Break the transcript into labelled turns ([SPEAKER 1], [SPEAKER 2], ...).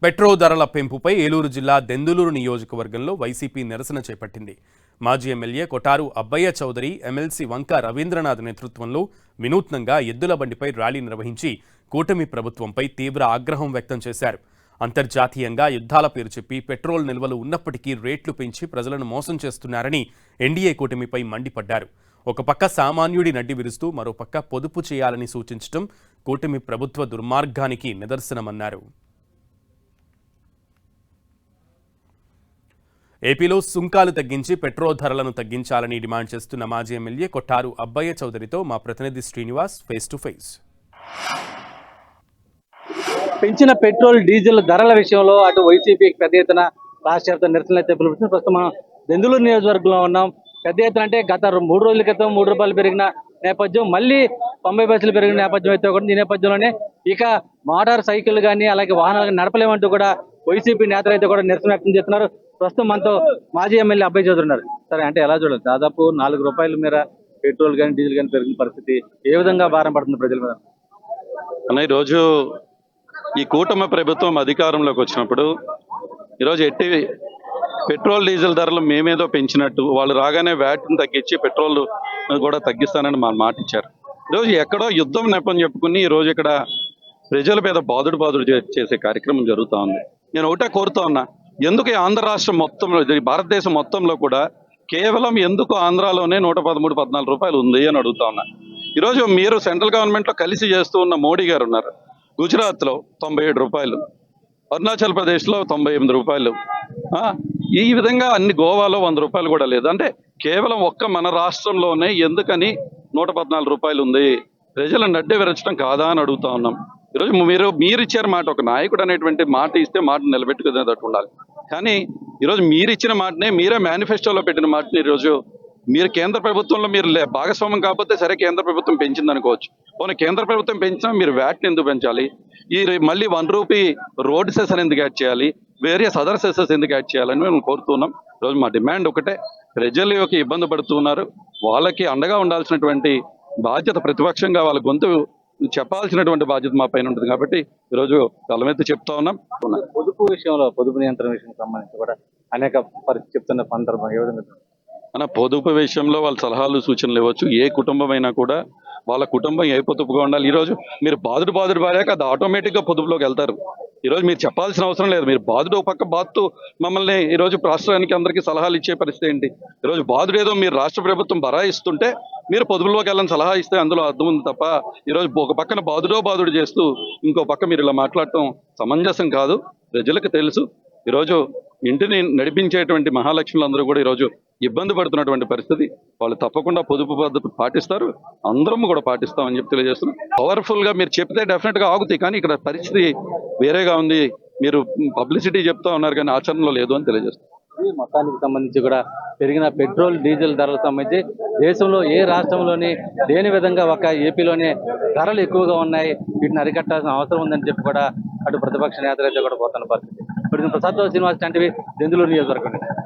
[SPEAKER 1] Petrol ధరల పెంపుపై ఏలూరు జిల్లా దెందులూరు నియోజకవర్గంలో వైసీపీ నిరసన చేపట్టింది. మాజీ ఎమ్మెల్యే కొటారు అబ్బయ్య చౌదరి, ఎమ్మెల్సీ వంక రవీంద్రనాథ్ నేతృత్వంలో వినూత్నంగా ఎద్దుల బండిపై ర్యాలీ నిర్వహించి కూటమి ప్రభుత్వంపై తీవ్ర ఆగ్రహం వ్యక్తం చేశారు. అంతర్జాతీయంగా యుద్ధాల పేరు చెప్పి పెట్రోల్ నిల్వలు ఉన్నప్పటికీ రేట్లు పెంచి ప్రజలను మోసం చేస్తున్నారని ఎన్డీఏ కూటమిపై మండిపడ్డారు. ఒక పక్క సామాన్యుడి నడ్డి విరుస్తూ మరోపక్క పొదుపు చేయాలని సూచించడం కూటమి ప్రభుత్వ దుర్మార్గానికి నిదర్శనమన్నారు. ఏపీలో సుంకాలు తగ్గించి పెట్రోల్ ధరలను తగ్గించాలని డిమాండ్ చేస్తున్న మాజీ ఎమ్మెల్యే కొట్టారు అబ్బయ్య చౌదరితో మా ప్రతినిధి శ్రీనివాస్ ఫేస్ టు ఫేస్.
[SPEAKER 2] పెంచిన పెట్రోల్ డీజిల్ ధరల విషయంలో అటు వైసీపీకి పెద్ద ఎత్తున రాష్ట్ర వ్యాప్త నిరసనలు అయితే పిలుపుతుంది. ప్రస్తుతం మనం దెందులూరు నియోజకవర్గంలో ఉన్నాం. పెద్ద ఎత్తున అంటే గత 3 రోజుల క్రితం 3 రూపాయలు పెరిగిన నేపథ్యం, మళ్ళీ 90 పైసలు పెరిగిన నేపథ్యం అయితే కూడా ఈ నేపథ్యంలోనే ఇక మోటార్ సైకిల్ కానీ అలాగే వాహనాలు నడపలేమంటూ కూడా వైసీపీ నేతలు అయితే కూడా నిరసన వ్యక్తం చేస్తున్నారు. ప్రస్తుతం మనతో మాజీ ఎమ్మెల్యే అబ్బయ్య చౌదరి ఉన్నారు. సరే, అంటే ఎలా చూడాలి, దాదాపు 4 రూపాయల మేర పెట్రోల్ కానీ డీజిల్ కానీ పెరిగిన పరిస్థితి ఏ విధంగా భారం పడుతుంది ప్రజల మీద?
[SPEAKER 3] అన్న, ఈరోజు ఈ కూటమి ప్రభుత్వం అధికారంలోకి వచ్చినప్పుడు ఈరోజు పెట్రోల్ డీజిల్ ధరలు మేమేదో పెంచినట్టు వాళ్ళు రాగానే వ్యాట్ని తగ్గించి పెట్రోల్ కూడా తగ్గిస్తానని మాట ఇచ్చారు. ఈరోజు ఎక్కడో యుద్ధం నెపం చెప్పుకుని ఈరోజు ఇక్కడ ప్రజల మీద బాదుడు చేసే కార్యక్రమం జరుగుతూ ఉంది. నేను ఒకటే కోరుతా ఉన్నా, ఎందుకు ఆంధ్ర రాష్ట్రం మొత్తంలో, భారతదేశం మొత్తంలో కూడా కేవలం ఎందుకు ఆంధ్రాలోనే 113-114 రూపాయలు ఉంది అని అడుగుతా ఉన్నా. ఈరోజు మీరు సెంట్రల్ గవర్నమెంట్లో కలిసి చేస్తూ ఉన్న మోడీ గారు ఉన్నారు. గుజరాత్లో 97 రూపాయలు, అరుణాచల్ ప్రదేశ్లో 98 రూపాయలు, ఈ విధంగా అన్ని గోవాలో 100 రూపాయలు కూడా లేదు. అంటే కేవలం ఒక్క మన రాష్ట్రంలోనే ఎందుకని 114 రూపాయలు ఉంది? ప్రజలను నడ్డి విరచడం కాదా అని అడుగుతా ఉన్నాం. ఈరోజు మీరు ఇచ్చారు మాట, ఒక నాయకుడు అనేటువంటి మాట ఇస్తే మాట నిలబెట్టుకునేటట్టు ఉండాలి. కానీ ఈరోజు మీరు ఇచ్చిన మాటనే, మీరే మేనిఫెస్టోలో పెట్టిన మాటని ఈరోజు మీరు కేంద్ర ప్రభుత్వంలో మీరు భాగస్వామ్యం కాకపోతే సరే, కేంద్ర ప్రభుత్వం పెంచింది అనుకోవచ్చు. పోనీ కేంద్ర ప్రభుత్వం పెంచినా మీరు వ్యాట్ని ఎందుకు పెంచాలి? ఈ మళ్ళీ 1 రూపీ రోడ్ సెస్ అని ఎందుకు యాడ్ చేయాలి? వేరియస్ అదర్ సెసెస్ ఎందుకు యాడ్ చేయాలని మేము కోరుతున్నాం. ఈరోజు మా డిమాండ్ ఒకటే, ప్రజల యొక్క ఇబ్బంది పడుతున్నారు, వాళ్ళకి అండగా ఉండాల్సినటువంటి బాధ్యత ప్రతిపక్షంగా వాళ్ళ గొంతు చెప్పాల్సినటువంటి బాధ్యత మా పైన ఉంటుంది. కాబట్టి ఈరోజు తలమెత్తి చెప్తా ఉన్నాం.
[SPEAKER 2] పొదుపు విషయంలో, పొదుపు నియంత్రణ విషయం సంబంధించి కూడా అనేక చెప్తున్న సందర్భం ఏ విధంగా?
[SPEAKER 3] పొదుపు విషయంలో వాళ్ళ సలహాలు సూచనలు ఇవ్వచ్చు. ఏ కుటుంబం అయినా కూడా వాళ్ళ కుటుంబం ఏ పొదుపుగా ఉండాలి. ఈరోజు మీరు బాదుడు పాడాక అది ఆటోమేటిక్గా పొదుపులోకి వెళ్తారు. ఈరోజు మీరు చెప్పాల్సిన అవసరం లేదు. మీరు బాదుడు పక్క బాదుతూ మమ్మల్ని ఈరోజు రాష్ట్రానికి అందరికీ సలహాలు ఇచ్చే పరిస్థితి ఏంటి? ఈరోజు బాదుడు ఏదో మీరు రాష్ట్ర ప్రభుత్వం బరాయిస్తుంటే మీరు పొదుపులోకి వెళ్ళని సలహా ఇస్తే అందులో అర్థం ఉంది తప్ప, ఈరోజు ఒక పక్కన బాదుడు చేస్తూ ఇంకో పక్క మీరు ఇలా మాట్లాడటం సమంజసం కాదు. ప్రజలకు తెలుసు, ఈరోజు ఇంటిని నడిపించేటువంటి మహాలక్ష్ములందరూ కూడా ఈరోజు ఇబ్బంది పడుతున్నటువంటి పరిస్థితి. వాళ్ళు తప్పకుండా పొదుపు పద్ధతి పాటిస్తారు, అందరం కూడా పాటిస్తామని చెప్పి తెలియజేస్తున్నాం. పవర్ఫుల్గా మీరు చెప్తే డెఫినెట్గా ఆగుతాయి, కానీ ఇక్కడ పరిస్థితి వేరేగా ఉంది. మీరు పబ్లిసిటీ చెప్తా ఉన్నారు కానీ ఆచరణలో లేదు అని తెలియజేస్తాం.
[SPEAKER 2] మొత్తానికి సంబంధించి కూడా పెరిగిన పెట్రోల్ డీజిల్ ధరలకు సంబంధించి దేశంలో ఏ రాష్ట్రంలోని లేని విధంగా ఒక ఏపీలోనే ధరలు ఎక్కువగా ఉన్నాయి. వీటిని అరికట్టాల్సిన అవసరం ఉందని చెప్పి కూడా అటు ప్రతిపక్ష నేతలు అయితే కూడా పోతున్న పరిస్థితి. ప్రసాద్ శ్రీనివాస్ టీవీ, దెందులూరు నియోజకవర్గం.